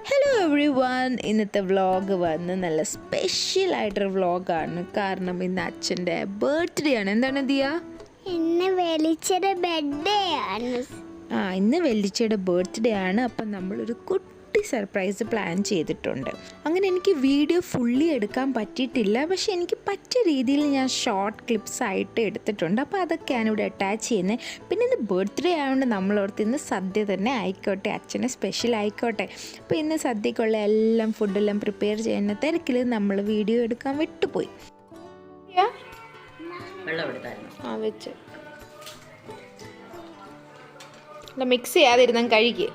Hello every one, ഇന്നത്തെ vlog വന്ന് നല്ല സ്പെഷ്യലായിട്ടൊരു വ്ളോഗാണ്. കാരണം ഇന്ന് അച്ഛൻ്റെ ബർത്ത്ഡേ ആണ്. എന്താണ് ദിയ? ഇന്ന് വെളിച്ചയുടെ ബർത്ത്ഡേ ആണ്. ഇന്ന് വെള്ളിച്ചയുടെ ബർത്ത്ഡേ ആണ്. അപ്പം നമ്മളൊരു കുട്ടി സർപ്രൈസ് പ്ലാൻ ചെയ്തിട്ടുണ്ട്. അങ്ങനെ എനിക്ക് വീഡിയോ ഫുള്ളി എടുക്കാൻ പറ്റിയിട്ടില്ല, പക്ഷേ എനിക്ക് പറ്റിയ രീതിയിൽ ഞാൻ ഷോർട്ട് ക്ലിപ്സ് ആയിട്ട് എടുത്തിട്ടുണ്ട്. അപ്പോൾ അതൊക്കെയാണ് ഇവിടെ അറ്റാച്ച് ചെയ്യുന്നത്. പിന്നെ ഇന്ന് ബർത്ത്ഡേ ആയതുകൊണ്ട് നമ്മളോർത്ത് ഇന്ന് സദ്യ തന്നെ ആയിക്കോട്ടെ, അച്ഛന് സ്പെഷ്യൽ ആയിക്കോട്ടെ. അപ്പോൾ ഇന്ന് സദ്യക്കുള്ള എല്ലാം ഫുഡെല്ലാം പ്രിപ്പയർ ചെയ്യുന്ന തിരക്കിൽ നമ്മൾ വീഡിയോ എടുക്കാൻ വിട്ടുപോയി. വെച്ച് മിക്സ് ചെയ്യാതിരുന്ന കഴിക്കുക.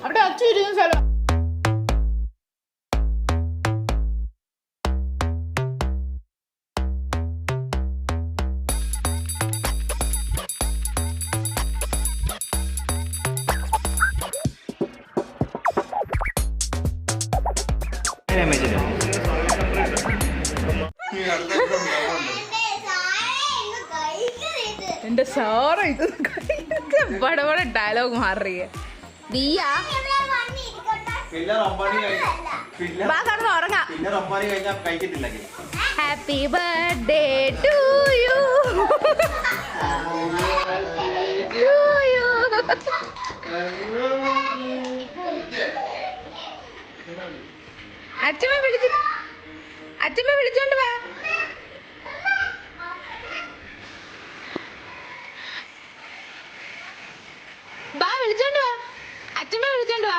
അവിടെ അച്ഛൻ ഇരുന്ന സ്ഥലം എന്റെ സാറ് ഇത് बड़ा बड़ा डायलॉग मार रही है दिया हैप्पी बर्थडे टू यू അച്ഛമ്മ വിളിച്ചോണ്ട് വാ. വിളിച്ചോണ്ട് വാ, അച്ഛമ്മ വിളിച്ചോണ്ട് വാ.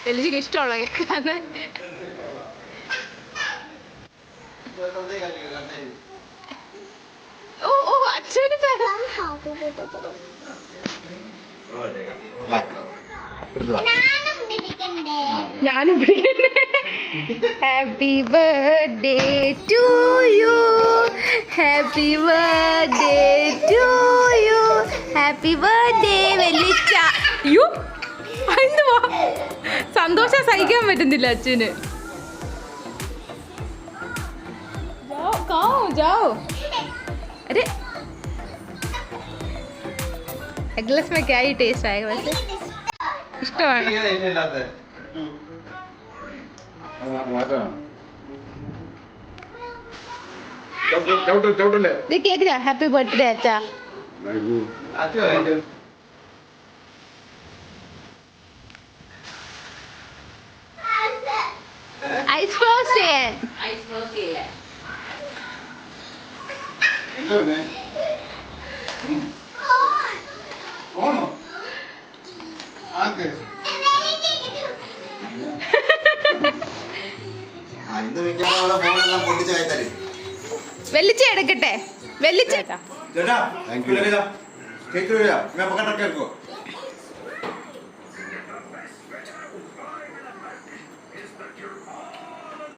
എലിക്ക് ഇഷ്ടമുള്ള കേൾക്കാന്ന്. ഓ ഓ അച്ഛന് ഞാനും പിടിക്കണ്ടേ. Happy birthday to you, happy birthday to you, happy birthday വെള്ളിച്ച. യു എന്തുവാ സന്തോഷം സഹിക്കാൻ പറ്റുന്നില്ല അച്ഛന്. जाओ अरे एगलेस में क्या ही टेस्ट आएगा वैसे. इष्टമാണ്. केक हैप्पी बर्थडे अच्छा. Ice frosted. വെള്ളിച്ച എടുക്കട്ടെ. വെള്ളിച്ച